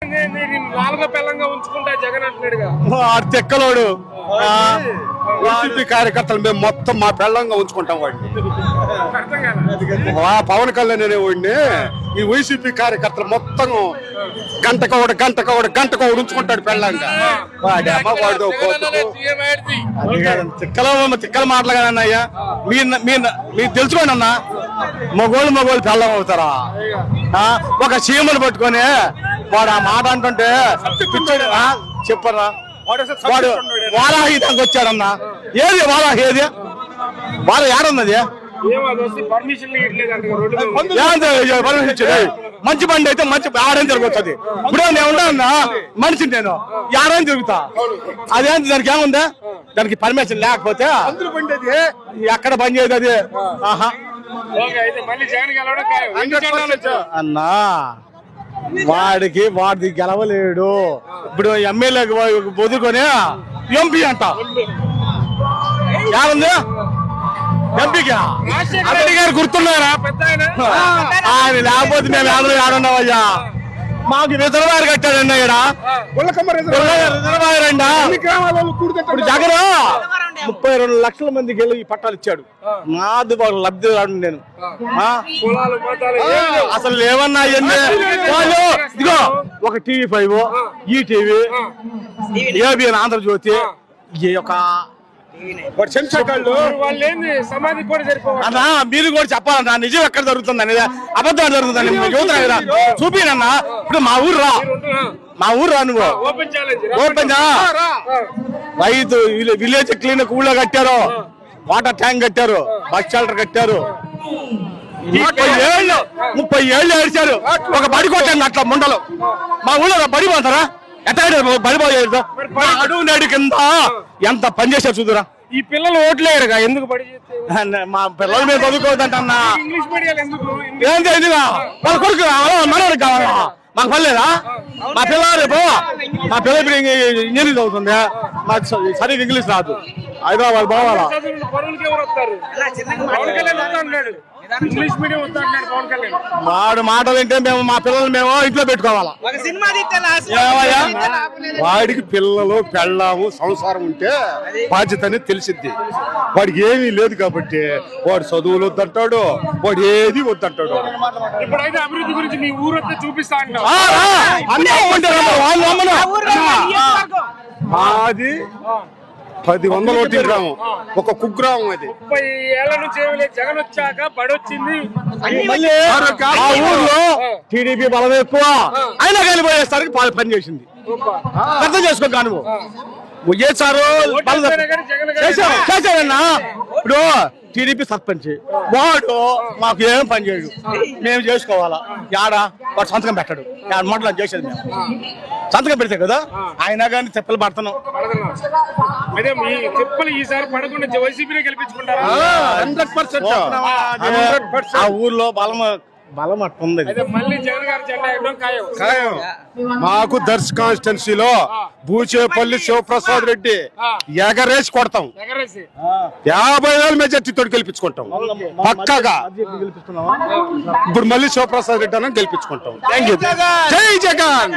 నాలుగో పిల్లంగా ఉంచుకుంటా జగన్ అంటున్నాడుగా. తెక్కలోడు వైసీపీ కార్యకర్తలు మేము మొత్తం మా పిల్లంగా ఉంచుకుంటాం వాడిని. పవన్ కళ్యాణ్ అనేవాడిని ఈ వైసీపీ కార్యకర్తలు మొత్తం గంటకొకడు ఉంచుకుంటాడు పెళ్ళంగా. వాడి అమ్మ వాడితో తిక్కల మాటలు కదన్నా అయ్యా. మీరు తెలుసుకోండి అన్న, మగోళ్ళు పెళ్ళం అవుతారా? ఒక చీమను పట్టుకొని వాడు ఆ మాట అంటుంటే చెప్పరా వాడు వారాహి దానికి వచ్చాడన్నా. ఏది వారాహి? ఏది వారా ఏడున్నది? పర్మిషన్ మంచి బండి అయితే మంచి ఆడని తిరగొచ్చుది. ఇప్పుడు నేను ఉన్నానన్నా మనిషిని, నేను ఆడని తిరుగుతా. అదేంటి దానికి ఏముందా? దానికి పర్మిషన్ లేకపోతే ఎక్కడ బంద్ చేయదు అది. అన్నా వాడిది గెలవలేడు. ఇప్పుడు ఎమ్మెల్యే వదులుకొని ఎంపీ అంట. ఏముంది ఎంపీకి? రెడ్డి గారు గుర్తున్నారా? ఆయన లేకపోతే మేము ఎవరు ఆడున్నామయ్యా. మాకు రిజర్వాయర్ కట్టాడండి ఇక్కడ. రిజర్వాయర్ అండి. ఇప్పుడు జగన్ 32 లక్షల మందికి వెళ్ళి ఈ పట్టాలు ఇచ్చాడు. నాది వాళ్ళు లబ్ధి రాడు. నేను అసలు ఏమన్నా వాళ్ళు ఇదిగో ఒక TV5, ఈటీవీ, ఏబిఎన్, ఆంధ్రజ్యోతి, ఈ యొక్క అన్నా మీరు కూడా చెప్పాలన్నా నిజం ఎక్కడ జరుగుతుంది అనేది, అబద్ధాలు జరుగుతుందని చూస్తున్నా కదా. చూపినన్నా ఇప్పుడు మా ఊరు రా నువ్వు. ఓపెన్ రైతు విలేజ్ క్లినిక్ ఊళ్ళో కట్టారు, వాటర్ ట్యాంక్ కట్టారు, బస్ షెల్టర్ కట్టారు. 30 ఏళ్ళు ఏడ్చారు. ఒక బడి కొట్టాను అట్లా ముండలు. మా ఊళ్ళో బడి పోతారా? ఎట్లా బడి పోయేది? అడుగు నేడు కింద ఎంత పని చేశారు చూదురా. ఈ పిల్లలు ఓట్లేరుగా, ఎందుకు బడి మా పిల్లల మీద చదువుకోవద్దంటన్నా. ఇంగ్లీష్ మీడియాలు ఎందుకు? ఏం తెలియదు వాళ్ళ కొడుకు మనవాడికి కావాలా? మాకు పర్లేదా? మా పిల్లలు మా పిల్లలు ఇంజనీరింగ్ చదువుతుంది, మాకు సరిగ్గా ఇంగ్లీష్ రాదు. హైదరాబాద్ పోవాలా? వాడు మాటలు వింటే మేము మా పిల్లలు ఇంట్లో పెట్టుకోవాలా? వాడికి పిల్లలు పెళ్ళాము సంసారం ఉంటే బాధ్యత అనేది తెలిసిద్ది. వాడికి ఏమీ లేదు కాబట్టి వాడు చదువులు వద్దంటాడు, వాడు ఏది వద్దంటాడు. ఇప్పుడైతే అభివృద్ధి గురించి మీ ఊరంతా చూపిస్తా అంటారు. అది 10 ఓటీ గ్రామం, ఒక కుగ్రామం. అది 30 ఏళ్ల నుంచి జగన్ వచ్చాక బడొచ్చింది. ఆ ఊర్లో టీడీపీ బలం ఎక్కువ, అయినా కలిపోయేసరికి పని చేసింది. అర్థం చేసుకో నువ్వు. సారు చేశాడన్నా. ఇప్పుడు టీడీపీ సర్పంచ్ వాడు మాకు ఏం పని చేయడు, మేము చేసుకోవాలా? యాడా వాడు సంతకం పెట్టాడు. మాటలు చేసేది మేము సంతకం పెడితే కదా. అయినా కానీ చెప్పులు పడుతున్నాం. అదే మీ చెప్పులు ఈసారి పడకుండా వైసీపీని గెలిపించుకుంటారా? 100%. ఆ ఊర్లో బలం అట్టుంది. మాకు దర్శ కాన్స్టిట్యున్సీలో బూచేపల్లి శివప్రసాద్ రెడ్డి ఎగరేసి కొడతాం. 50,000 మెజార్టీతో గెలిపించుకుంటాం పక్కాగా. ఇప్పుడు మళ్ళీ శివప్రసాద్ రెడ్డి అని గెలిపించుకుంటాం. Thank you. జై జగన్.